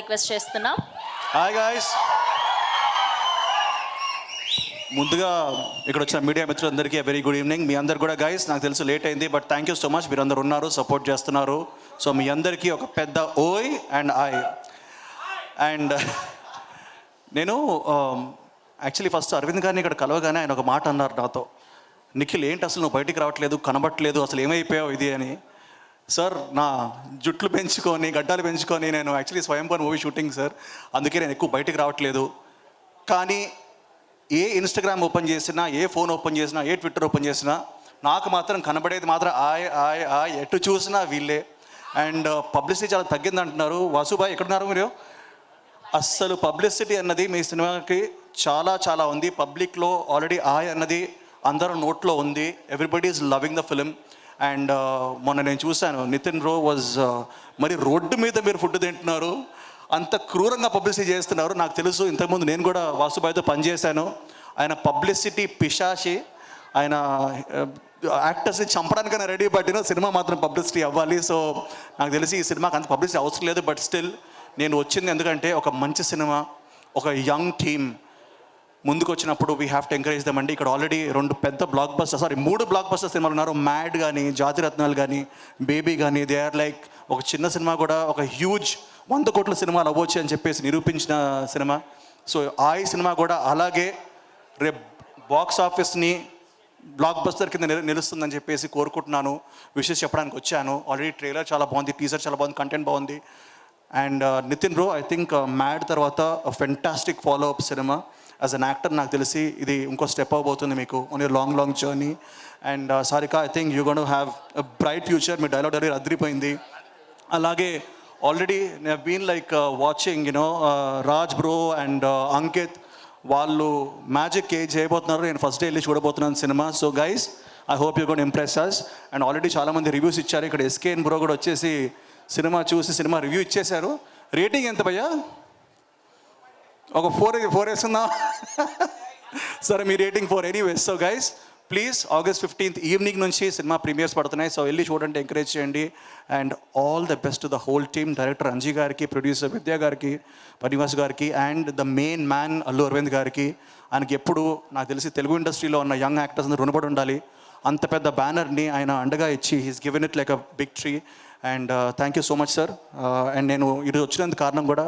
Request చేస్తున్నాం. Hi guys, ముందుగా ఇక్కడ వచ్చిన మీడియా మిత్రులందరికీ వెరీ గుడ్ ఈవినింగ్. మీ అందరు కూడా గైస్, నాకు తెలుసు లేట్ అయింది, but thank you so much. మీరు అందరు ఉన్నారు, సపోర్ట్ చేస్తున్నారు. సో మీ అందరికీ ఒక పెద్ద ఓయ్ అండ్ ఐ. అండ్ నేను యాక్చువల్లీ ఫస్ట్ అరవింద్ గారిని ఇక్కడ కలవగానే ఆయన ఒక మాట అన్నారు నాతో, నిఖిల్ ఏంటి అసలు నువ్వు బయటికి రావట్లేదు, కనబట్టలేదు, అసలు ఏమైపోయావు ఇది అని. సార్, నా జుట్లు పెంచుకొని గడ్డాలు పెంచుకొని నేను యాక్చువల్లీ స్వయంపర్ మూవీ షూటింగ్ సార్, అందుకే నేను ఎక్కువ బయటికి రావట్లేదు. కానీ ఏ ఇన్స్టాగ్రామ్ ఓపెన్ చేసినా, ఏ ఫోన్ ఓపెన్ చేసినా, ఏ ట్విట్టర్ ఓపెన్ చేసినా నాకు మాత్రం కనబడేది మాత్రం ఆయ్ ఎటు చూసినా వీళ్ళే. అండ్ పబ్లిసిటీ చాలా తగ్గింది అంటున్నారు. వాసుబాయ్ ఎక్కడున్నారు మీరు? అస్సలు పబ్లిసిటీ అన్నది మీ సినిమాకి చాలా చాలా ఉంది. పబ్లిక్లో ఆల్రెడీ ఆయ్ అన్నది అందరూ నోట్లో ఉంది. Everybody is loving the film. And మొన్న నేను చూశాను, నితిన్ రో వాజ్ మరి రోడ్డు మీద మీరు ఫుడ్ తింటున్నారు, అంత క్రూరంగా పబ్లిసిటీ చేస్తున్నారు. నాకు తెలుసు, ఇంతకుముందు నేను కూడా వాసుబాయ్తో పనిచేశాను. ఆయన పబ్లిసిటీ పిశాచి. ఆయన యాక్టర్స్ని చంపడానికైనా రెడీ, పట్టిన సినిమా మాత్రం పబ్లిసిటీ అవ్వాలి. సో నాకు తెలిసి ఈ సినిమాకి అంత పబ్లిసిటీ అవసరం లేదు. బట్ స్టిల్ నేను వచ్చింది ఎందుకంటే ఒక మంచి సినిమా, ఒక యంగ్ టీమ్ ముందుకు వచ్చినప్పుడు we have to encourage dum అండి. ఇక్కడ ఆల్రెడీ 3 బ్లాక్ బస్టర్ సినిమాలు ఉన్నారు. మ్యాడ్ కానీ, జాతిరత్నాలు కానీ, బేబీ కానీ. దే ఆర్ లైక్ ఒక చిన్న సినిమా కూడా ఒక హ్యూజ్ 100 కోట్ల సినిమాలు అవ్వచ్చు అని చెప్పేసి నిరూపించిన సినిమా. సో ఆ సినిమా కూడా అలాగే రేపు బాక్స్ ఆఫీస్ని బ్లాక్ బస్టర్ కింద నిలుస్తుందని చెప్పేసి కోరుకుంటున్నాను. విషెస్ చెప్పడానికి వచ్చాను. ఆల్రెడీ ట్రైలర్ చాలా బాగుంది, టీజర్ చాలా బాగుంది, కంటెంట్ బాగుంది. అండ్ నితిన్ రో, ఐ థింక్ మ్యాడ్ తర్వాత fantastic follow up cinema. As an actor నాకు తెలిసి ఇది ఇంకో స్టెప్ అవ్వబోతుంది మీకు on your long journey. And Sarika, I think you gonna to have a bright future. మీ డైలాగ్ డెలివరీ అదిరిపోయింది. అలాగే ఆల్రెడీ నేను been like watching you know Raj bro and Ankit, వాళ్ళు మ్యాజిక్ చేయబోతున్నారు. నేను ఫస్ట్ డే వెళ్ళి చూడబోతున్నాను cinema. So guys, I hope you gonna impress us. And already చాలామంది రివ్యూస్ ఇచ్చారు. ఇక్కడ ఎస్కేఎన్ బ్రో కూడా వచ్చేసి సినిమా చూసి సినిమా రివ్యూ ఇచ్చేశారు. రేటింగ్ ఎంత భయ్యా? ఒక 4 వేస్తుందా? సరే, మీ rating 4 anyways. So guys, please August 15th evening నుంచి సినిమా ప్రీమియర్స్ పడుతున్నాయి. సో వెళ్ళి చూడండి, ఎంకరేజ్ చేయండి. And all the best to the whole team, director Anji గారికి, ప్రొడ్యూసర్ విద్యా గారికి, పనివాస్ గారికి, and the main man Allu Aravind గారికి. ఆయనకి ఎప్పుడు నాకు తెలిసి తెలుగు ఇండస్ట్రీలో ఉన్న యంగ్ యాక్టర్స్ అందరూ రుణపడి ఉండాలి. అంత పెద్ద బ్యానర్ని ఆయన అండగా ఇచ్చి he's given it like a big tree. And thank you so much sir. And నేను ఈరోజు వచ్చినందుకు కారణం కూడా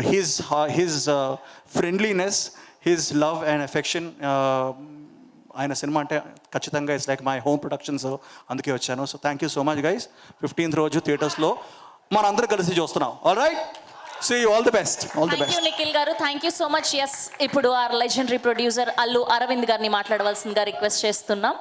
his friendliness, his love and affection. ఆయన సినిమా అంటే ఖచ్చితంగా it's like my home productions, అందుకే వచ్చాను. So thank you so much guys. 15th రోజు థియేటర్స్లో మనందరూ కలిసి చూస్తున్నాం. All right, see you, all the best. Thank you Nikhil గారు, thank you so much. Yes, ఇప్పుడు ఆ లెజెండరీ ప్రొడ్యూసర్ అల్లు అరవింద్ గారిని మాట్లాడవలసిందిగా రిక్వెస్ట్ చేస్తున్నాం.